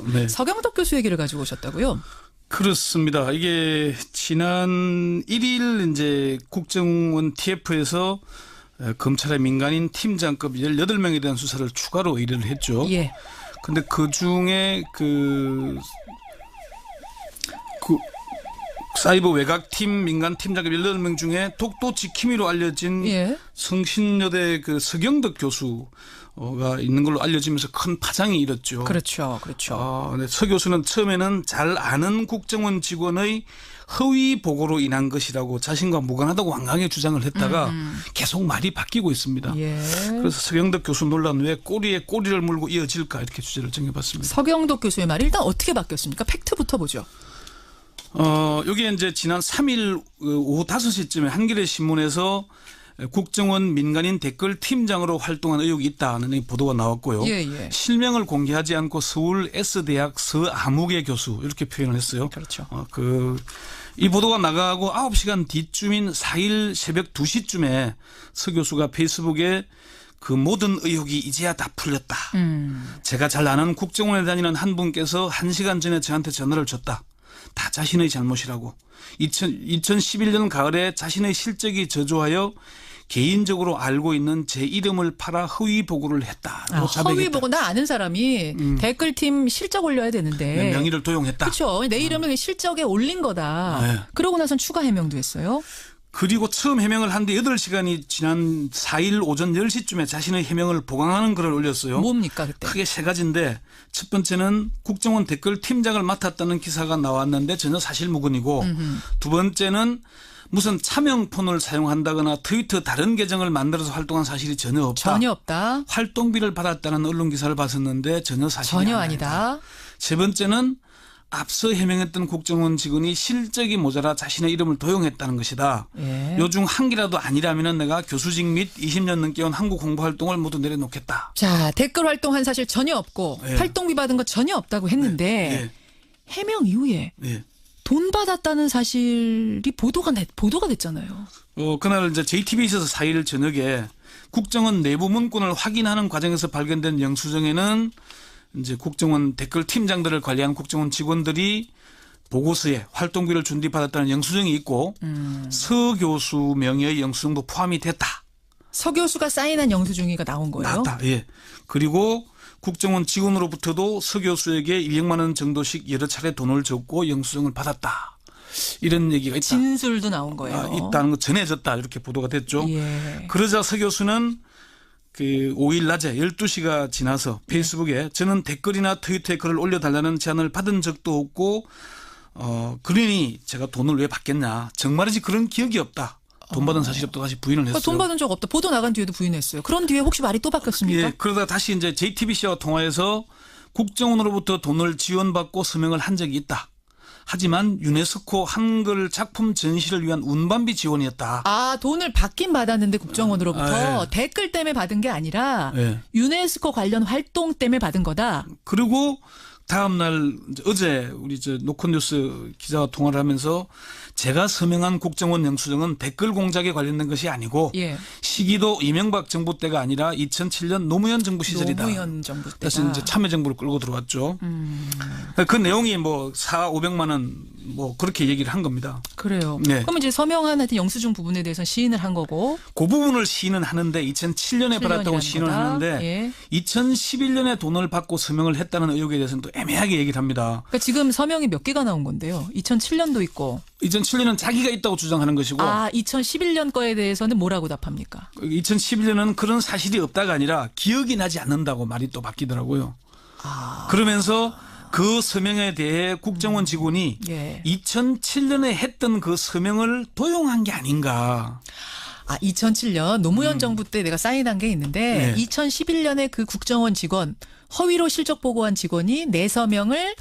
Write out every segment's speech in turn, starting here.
네. 서경덕 교수 얘기를 가지고 오셨다고요? 그렇습니다. 이게 지난 1일 이제 국정원 TF에서 검찰의 민간인 팀장급 18명에 대한 수사를 추가로 의뢰를 했죠. 예. 근데 그 중에 그 사이버 외곽팀 민간 팀장급 18명 중에 독도 지킴이로 알려진 예. 성신여대 그 서경덕 교수가 있는 걸로 알려지면서 큰 파장이 일었죠. 그렇죠. 그렇죠. 네. 서 교수는 처음에는 잘 아는 국정원 직원의 허위 보고로 인한 것이라고 자신과 무관하다고 완강하게 주장을 했다가 계속 말이 바뀌고 있습니다. 예. 그래서 서경덕 교수 논란 왜 꼬리에 꼬리를 물고 이어질까 이렇게 주제를 정해봤습니다. 서경덕 교수의 말이 일단 어떻게 바뀌었습니까? 팩트부터 보죠. 여기에 이제 지난 3일 오후 5시쯤에 한겨레 신문에서 국정원 민간인 댓글 팀장으로 활동한 의혹이 있다는 보도가 나왔고요. 예, 예. 실명을 공개하지 않고 서울 S대학 서아무개 교수 이렇게 표현을 했어요. 그렇죠. 이 보도가 나가고 9시간 뒤쯤인 4일 새벽 2시쯤에 서 교수가 페이스북에 그 모든 의혹이 이제야 다 풀렸다. 제가 잘 아는 국정원에 다니는 한 분께서 1시간 전에 저한테 전화를 줬다. 다 자신의 잘못이라고. 2011년 가을에 자신의 실적이 저조하여 개인적으로 알고 있는 제 이름을 팔아 허위 보고를 했다. 허위 보고 나 아는 사람이 댓글팀 실적 올려야 되는데 명의를 도용했다. 그렇죠. 내 이름을 실적에 올린 거다. 네. 그러고 나선 추가 해명도 했어요. 그리고 처음 해명을 한 뒤 8시간이 지난 4일 오전 10시쯤에 자신의 해명을 보강하는 글을 올렸어요. 뭡니까 그때? 크게 세 가지인데 첫 번째는 국정원 댓글 팀장을 맡았다는 기사가 나왔는데 전혀 사실무근이고 두 번째는 무슨 차명폰을 사용한다거나 트위터 다른 계정을 만들어서 활동한 사실이 전혀 없다. 전혀 없다. 활동비를 받았다는 언론 기사를 봤었는데 전혀 사실이 전혀 아니다. 세 번째는 앞서 해명했던 국정원 직원이 실적이 모자라 자신의 이름을 도용했다는 것이다. 예. 요중 한 개라도 아니라면 내가 교수직 및 20년 넘게 온 한국 공부 활동을 모두 내려놓겠다. 자, 댓글 활동한 사실 전혀 없고 예. 활동비 받은 거 전혀 없다고 했는데 예. 해명 이후에 예. 돈 받았다는 사실이 보도가 됐잖아요. 그날 이제 JTBC에서 4일 저녁에 국정원 내부 문건을 확인하는 과정에서 발견된 영수증에는 이제 국정원 댓글 팀장들을 관리한 국정원 직원들이 보고서에 활동비를 준 뒤 받았다는 영수증이 있고 서 교수 명의의 영수증도 포함이 됐다. 서 교수가 사인한 영수증이가 나온 거예요? 나왔다. 예. 그리고 국정원 직원으로부터도 서 교수에게 200만 원 정도씩 여러 차례 돈을 줬고 영수증을 받았다. 이런 얘기가 있다. 진술도 나온 거예요. 있다는 거 전해졌다. 이렇게 보도가 됐죠. 예. 그러자 서 교수는 그 5일 낮에 12시가 지나서 페이스북에 저는 댓글이나 트위터에 글을 올려달라는 제안을 받은 적도 없고 그러니 제가 돈을 왜 받겠냐. 정말이지 그런 기억이 없다. 돈 받은 사실이 없다 다시 부인을 했어요. 돈 받은 적 없다. 보도 나간 뒤에도 부인했어요. 그런 뒤에 혹시 말이 또 바뀌었습니까? 예, 그러다 다시 이제 JTBC와 통화해서 국정원으로부터 돈을 지원받고 서명을 한 적이 있다. 하지만 유네스코 한글 작품 전시를 위한 운반비 지원이었다. 아, 돈을 받긴 받았는데 국정원으로부터 예. 댓글 때문에 받은 게 아니라 예. 유네스코 관련 활동 때문에 받은 거다. 그리고 다음 날 어제 우리 노컷뉴스 기자와 통화를 하면서 제가 서명한 국정원 영수증은 댓글 공작에 관련된 것이 아니고 예. 시기도 이명박 정부 때가 아니라 2007년 노무현 정부 시절이다. 노무현 정부 때다. 그래서 이제 참여정부를 끌고 들어왔죠. 그 내용이 뭐 500만 원 뭐 그렇게 얘기를 한 겁니다. 그래요. 네. 그럼 이제 서명한 하여튼 영수증 부분에 대해서 시인을 한 거고. 그 부분을 시인은 하는데 2007년에 받았다고 시인을 거다. 하는데 예. 2011년에 돈을 받고 서명을 했다는 의혹에 대해서는 또 애매하게 얘기를 합니다. 그러니까 지금 서명이 몇 개가 나온 건데요. 2007년도 있고. 2007년은 자기가 있다고 주장하는 것이고 2011년 거에 대해서는 뭐라고 답합니까? 2011년은 그런 사실이 없다가 아니라 기억이 나지 않는다고 말이 또 바뀌더라고요. 그러면서 그 서명에 대해 국정원 직원이 예. 2007년에 했던 그 서명을 도용한 게 아닌가. 2007년 노무현 정부 때 내가 사인한 게 있는데 네. 2011년에 그 국정원 직원 허위로 실적 보고한 직원이 내 서명을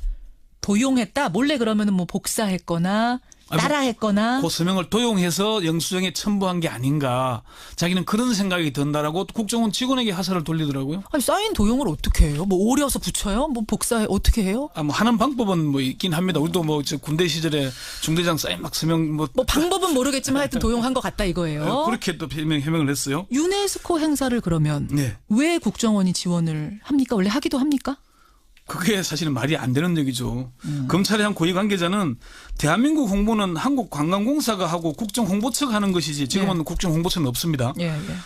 도용했다. 몰래 그러면은 뭐 복사했거나 따라했거나. 그 서명을 도용해서 영수증에 첨부한 게 아닌가. 자기는 그런 생각이 든다라고 국정원 직원에게 하사를 돌리더라고요. 아니, 사인 도용을 어떻게 해요? 뭐 오려서 붙여요? 뭐 복사해 어떻게 해요? 뭐 하는 방법은 뭐 있긴 합니다. 우리도 뭐 군대 시절에 중대장 사인 막 서명 뭐 방법은 모르겠지만 하여튼 도용한 것 같다 이거예요. 그렇게 또 해명을 했어요. 유네스코 행사를 그러면 네. 왜 국정원이 지원을 합니까? 원래 하기도 합니까? 그게 사실은 말이 안 되는 얘기죠. 검찰의 한 고위 관계자는 대한민국 홍보는 한국관광공사가 하고 국정홍보처가 하는 것이지 지금은 국정홍보처는 없습니다.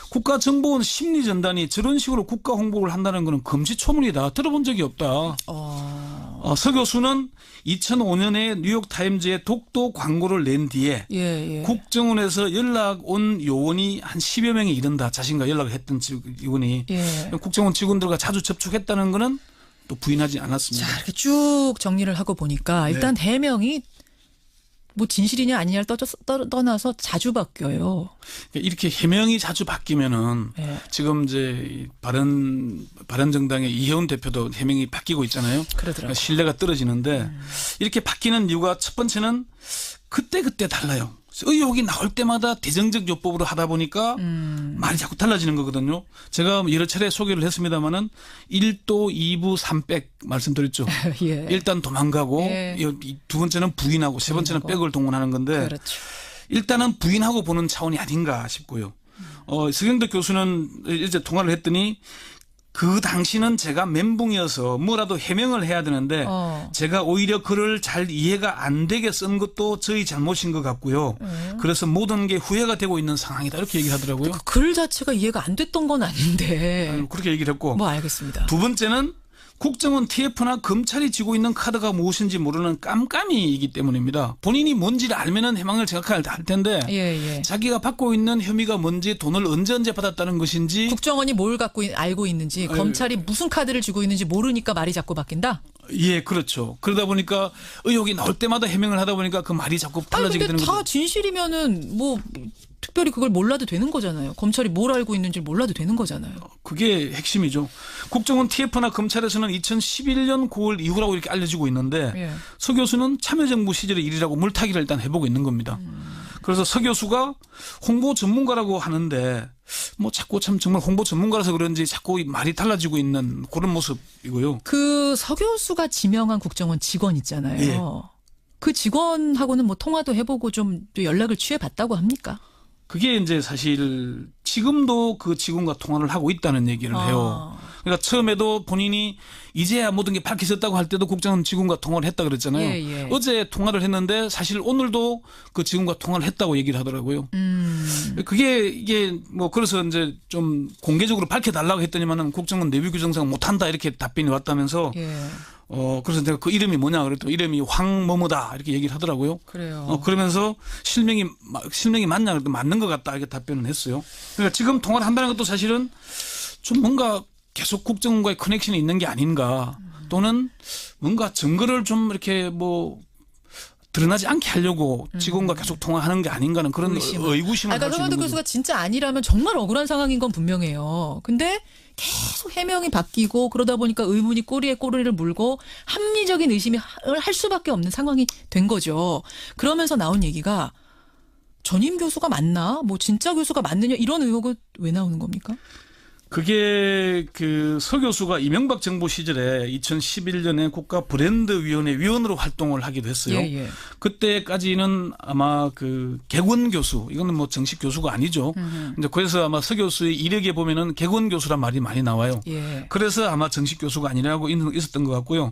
국가정보원 심리전단이 저런 식으로 국가 홍보를 한다는 것은 금시초문이다. 들어본 적이 없다. 서 교수는 2005년에 뉴욕타임즈에 독도 광고를 낸 뒤에 국정원에서 연락 온 요원이 한 10여 명에 이른다. 자신과 연락을 했던 직원이. 국정원 직원들과 자주 접촉했다는 것은 또 부인하지 않았습니다. 자, 이렇게 쭉 정리를 하고 보니까 일단 해명이 뭐 진실이냐 아니냐를 떠나서 자주 바뀌어요. 이렇게 해명이 자주 바뀌면은 지금 이제 바른정당의 이혜원 대표도 해명이 바뀌고 있잖아요. 그러니까 신뢰가 떨어지는데 이렇게 바뀌는 이유가 첫 번째는 그때 달라요. 의혹이 나올 때마다 대정적 요법으로 하다 보니까 말이 자꾸 달라지는 거거든요. 제가 여러 차례 소개를 했습니다마는 1도, 2부, 3백 말씀드렸죠. 일단 도망가고 두 번째는 부인하고 세 번째는 백을 동원하는 건데 일단은 부인하고 보는 차원이 아닌가 싶고요. 서경덕 교수는 이제 통화를 했더니 그 당시는 제가 멘붕이어서 뭐라도 해명을 해야 되는데 제가 오히려 글을 잘 이해가 안 되게 쓴 것도 저희 잘못인 것 같고요. 그래서 모든 게 후회가 되고 있는 상황이다 이렇게 얘기를 하더라고요. 그 글 자체가 이해가 안 됐던 건 아닌데. 그렇게 얘기를 했고. 뭐 알겠습니다. 두 번째는 국정원 TF나 검찰이 쥐고 있는 카드가 무엇인지 모르는 깜깜이이기 때문입니다. 본인이 뭔지를 알면은 해명을 정확하게 할 텐데 자기가 받고 있는 혐의가 뭔지 돈을 언제 받았다는 것인지 국정원이 뭘 갖고 알고 있는지 검찰이 무슨 카드를 쥐고 있는지 모르니까 말이 자꾸 바뀐다? 예, 그렇죠. 그러다 보니까 의혹이 나올 때마다 해명을 하다 보니까 그 말이 자꾸 달라지게 되는 거죠. 다 진실이면은 뭐 특별히 그걸 몰라도 되는 거잖아요. 검찰이 뭘 알고 있는지 몰라도 되는 거잖아요. 그게 핵심이죠. 국정원 TF나 검찰에서는 2011년 9월 이후라고 이렇게 알려지고 있는데 서 교수는 참여정부 시절의 일이라고 물타기를 일단 해보고 있는 겁니다. 그래서 서 교수가 홍보 전문가라고 하는데 뭐 자꾸 참 정말 홍보 전문가라서 그런지 자꾸 말이 달라지고 있는 그런 모습이고요. 그 서 교수가 지명한 국정원 직원 있잖아요. 그 직원하고는 뭐 통화도 해보고 좀 연락을 취해봤다고 합니까? 그게 이제 사실 지금도 그 직원과 통화를 하고 있다는 얘기를 해요. 그러니까 처음에도 본인이 이제야 모든 게 밝혀졌다고 할 때도 국정원 직원과 통화를 했다 그랬잖아요. 어제 통화를 했는데 사실 오늘도 그 직원과 통화를 했다고 얘기를 하더라고요. 그게 이게 뭐 그래서 이제 좀 공개적으로 밝혀달라고 했더니만은 국정원 내부 규정상 못한다 이렇게 답변이 왔다면서 그래서 내가 그 이름이 뭐냐 그랬더니 이름이 황뭐뭐다 이렇게 얘기를 하더라고요. 그래요. 그러면서 실명이 맞냐 그랬더니 맞는 것 같다 이렇게 답변을 했어요. 그러니까 지금 통화를 한다는 것도 사실은 좀 뭔가 계속 국정원과의 커넥션이 있는 게 아닌가 또는 뭔가 증거를 좀 이렇게 뭐 드러나지 않게 하려고 직원과 계속 통화하는 게 아닌가는 그런 의구심을 가지고 있는 그러니까 서경덕 교수가 진짜 아니라면 정말 억울한 상황인 건 분명해요. 근데 계속 해명이 바뀌고 그러다 보니까 의문이 꼬리에 꼬리를 물고 합리적인 의심을 할 수밖에 없는 상황이 된 거죠. 그러면서 나온 얘기가 전임 교수가 맞나? 뭐 진짜 교수가 맞느냐? 이런 의혹은 왜 나오는 겁니까? 그게 그 서 교수가 이명박 정부 시절에 2011년에 국가 브랜드위원회 위원으로 활동을 하기도 했어요. 그때까지는 아마 그 객원 교수, 이거는 뭐 정식 교수가 아니죠. 근데 그래서 아마 서 교수의 이력에 보면은 객원 교수란 말이 많이 나와요. 그래서 아마 정식 교수가 아니라고 있었던 것 같고요.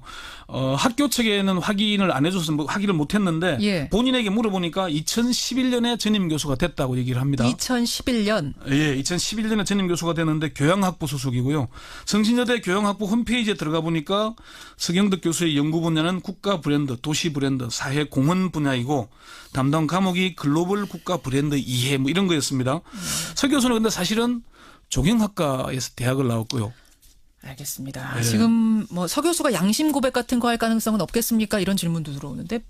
학교 측에는 확인을 안 해줘서 뭐 확인을 못했는데 본인에게 물어보니까 2011년에 전임 교수가 됐다고 얘기를 합니다. 2011년. 2011년에 전임 교수가 됐는데 교양학부 소속이고요. 성신여대 교양학부 홈페이지에 들어가 보니까 서경덕 교수의 연구 분야는 국가 브랜드, 도시 브랜드, 사회 공헌 분야이고 담당 과목이 글로벌 국가 브랜드 이해 뭐 이런 거였습니다. 서 교수는 근데 사실은 조경학과에서 대학을 나왔고요. 알겠습니다. 지금 뭐 서 교수가 양심 고백 같은 거 할 가능성은 없겠습니까? 이런 질문도 들어오는데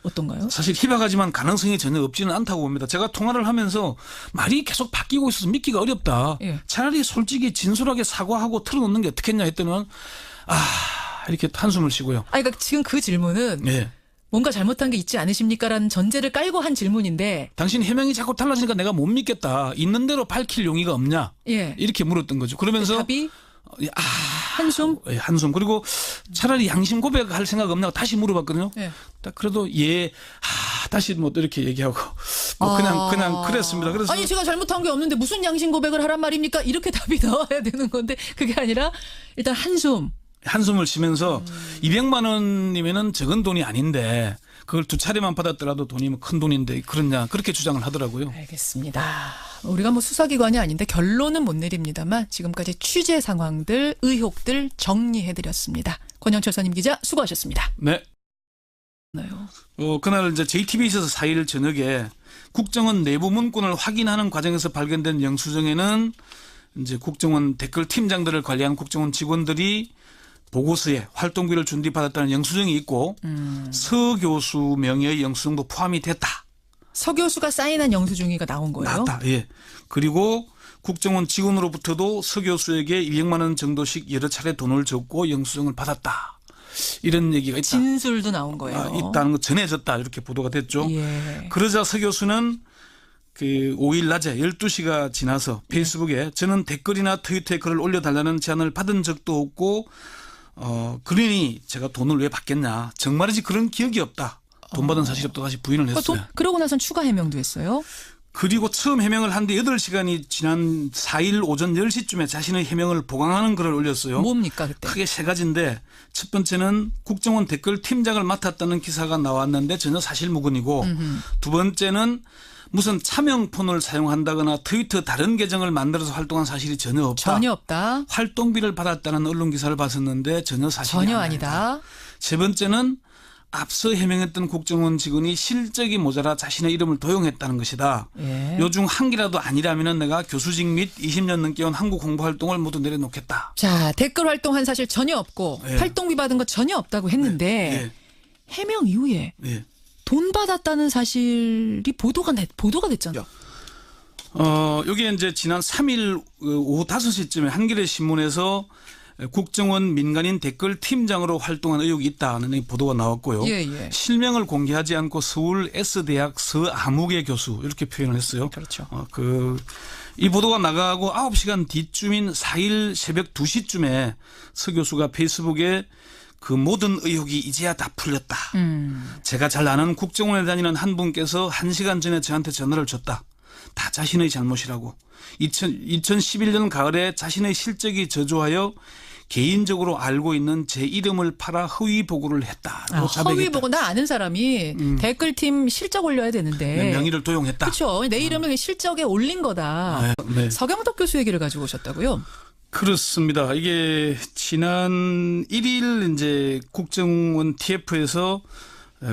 어떤가요? 사실 희박하지만 가능성이 전혀 없지는 않다고 봅니다. 제가 통화를 하면서 말이 계속 바뀌고 있어서 믿기가 어렵다. 차라리 솔직히 진솔하게 사과하고 털어놓는 게 어떻겠냐 했더니 이렇게 한숨을 쉬고요. 그러니까 지금 그 질문은 뭔가 잘못한 게 있지 않으십니까라는 전제를 깔고 한 질문인데 당신 해명이 자꾸 달라지니까 내가 못 믿겠다. 있는 대로 밝힐 용의가 없냐. 이렇게 물었던 거죠. 그러면서 답이 한숨? 한숨. 그리고 차라리 양심 고백할 생각 없냐고 다시 물어봤거든요. 그래도 다시 뭐 이렇게 얘기하고 뭐 그냥 그랬습니다. 그래서 아니 제가 잘못한 게 없는데 무슨 양심 고백을 하란 말입니까? 이렇게 답이 나와야 되는 건데 그게 아니라 일단 한숨. 한숨을 쉬면서 200만 원이면은 적은 돈이 아닌데 그걸 두 차례만 받았더라도 돈이면 큰 돈인데 그러냐 그렇게 주장을 하더라고요. 알겠습니다. 우리가 뭐 수사기관이 아닌데 결론은 못 내립니다만 지금까지 취재 상황들, 의혹들 정리해드렸습니다. 권영철 선임 기자 수고하셨습니다. 네. 그날 이제 JTBC에서 4일 저녁에 국정원 내부 문건을 확인하는 과정에서 발견된 영수증에는 이제 국정원 댓글 팀장들을 관리한 국정원 직원들이 보고서에 활동비를 준비받았다는 영수증이 있고 서 교수 명의의 영수증도 포함이 됐다. 서 교수가 사인한 영수증이가 나온 거예요? 나왔다. 예. 그리고 국정원 직원으로부터도 서 교수에게 200만 원 정도씩 여러 차례 돈을 줬고 영수증을 받았다. 이런 얘기가 있다. 진술도 나온 거예요. 있다는 거 전해졌다. 이렇게 보도가 됐죠. 예. 그러자 서 교수는 그 5일 낮에 12시가 지나서 페이스북에 저는 댓글이나 트위터에 글을 올려달라는 제안을 받은 적도 없고 그러니 제가 돈을 왜 받겠냐. 정말이지 그런 기억이 없다. 돈 받은 사실이 없다 다시 부인을 했어요. 그러고 나선 추가 해명도 했어요. 그리고 처음 해명을 한 뒤 8시간이 지난 4일 오전 10시쯤에 자신의 해명을 보강하는 글을 올렸어요. 뭡니까 그때? 크게 세 가지인데 첫 번째는 국정원 댓글 팀장을 맡았다는 기사가 나왔는데 전혀 사실무근이고 두 번째는 무슨 차명폰을 사용한다거나 트위터 다른 계정을 만들어서 활동한 사실이 전혀 없다. 전혀 없다. 활동비를 받았다는 언론 기사를 봤었는데 전혀 사실이 전혀 아니다. 세 번째는 앞서 해명했던 국정원 직원이 실적이 모자라 자신의 이름을 도용했다는 것이다. 예. 요중 한 개라도 아니라면 내가 교수직 및 20년 넘게 온 한국 공부 활동을 모두 내려놓겠다. 자, 댓글 활동한 사실 전혀 없고 예. 활동비 받은 거 전혀 없다고 했는데 예. 해명 이후에 예. 돈 받았다는 사실이 보도가 됐잖아요. 여기에 이제 지난 3일 오후 5시쯤에 한겨레 신문에서 국정원 민간인 댓글 팀장으로 활동한 의혹이 있다는 보도가 나왔고요. 예. 실명을 공개하지 않고 서울 S대학 서아무개 교수 이렇게 표현을 했어요. 그렇죠. 이 보도가 나가고 9시간 뒤쯤인 4일 새벽 2시쯤에 서 교수가 페이스북에 그 모든 의혹이 이제야 다 풀렸다. 제가 잘 아는 국정원에 다니는 한 분께서 1시간 전에 저한테 전화를 줬다. 다 자신의 잘못이라고. 2011년 가을에 자신의 실적이 저조하여 개인적으로 알고 있는 제 이름을 팔아 허위 보고를 했다. 허위 보고 나 아는 사람이 댓글팀 실적 올려야 되는데 내 명의를 도용했다. 그렇죠. 내 이름을 실적에 올린 거다. 네. 서경덕 교수 얘기를 가지고 오셨다고요? 그렇습니다. 이게 지난 1일 이제 국정원 TF에서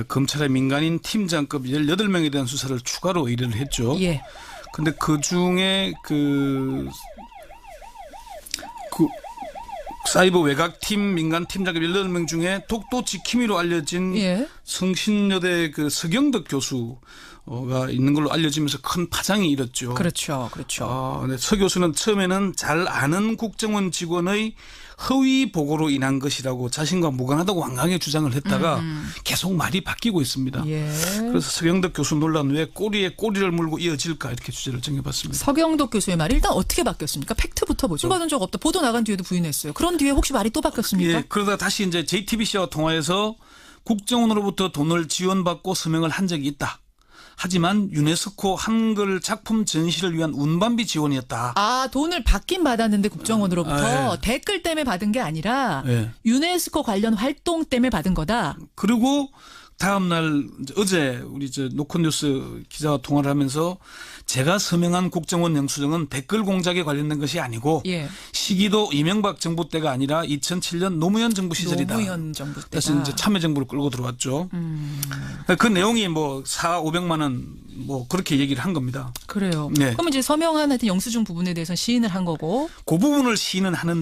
검찰의 민간인 팀장급 18명에 대한 수사를 추가로 의뢰를 했죠. 예. 근데 그 중에 그 사이버 외곽팀 민간 팀장급 18명 중에 독도 지킴이로 알려진 예. 성신여대 그 서경덕 교수가 있는 걸로 알려지면서 큰 파장이 일었죠. 그렇죠. 네, 서 교수는 처음에는 잘 아는 국정원 직원의 허위 보고로 인한 것이라고 자신과 무관하다고 완강하게 주장을 했다가 계속 말이 바뀌고 있습니다. 예. 그래서 서경덕 교수 논란 왜 꼬리에 꼬리를 물고 이어질까 이렇게 주제를 정해봤습니다. 서경덕 교수의 말이 일단 어떻게 바뀌었습니까? 팩트부터 보죠. 받은 적 없다. 보도 나간 뒤에도 부인했어요. 그런 뒤에 혹시 말이 또 바뀌었습니까? 예, 그러다 다시 이제 JTBC와 통화해서 국정원으로부터 돈을 지원받고 서명을 한 적이 있다. 하지만 유네스코 한글 작품 전시를 위한 운반비 지원이었다. 아, 돈을 받긴 받았는데 국정원으로부터 댓글 때문에 받은 게 아니라 유네스코 관련 활동 때문에 받은 거다. 그리고 다음 날 어제 우리 노컷뉴스 기자와 통화를 하면서 제가 서명한 국정원 영수증은 댓글 공작에 관련된 것이 아니고 시기도 이명박 정부 때가 아니라 2007년 노무현 정부 시절이다. 노무현 정부 때다. 그래서 이제 참여정부를 끌고 들어왔죠. 그 내용이 뭐 400~500만 원 뭐 그렇게 얘기를 한 겁니다. 그래요. 네. 그럼 이제 서명한 하여튼 영수증 부분에 대해서 시인을 한 거고. 그 부분을 시인은 하는데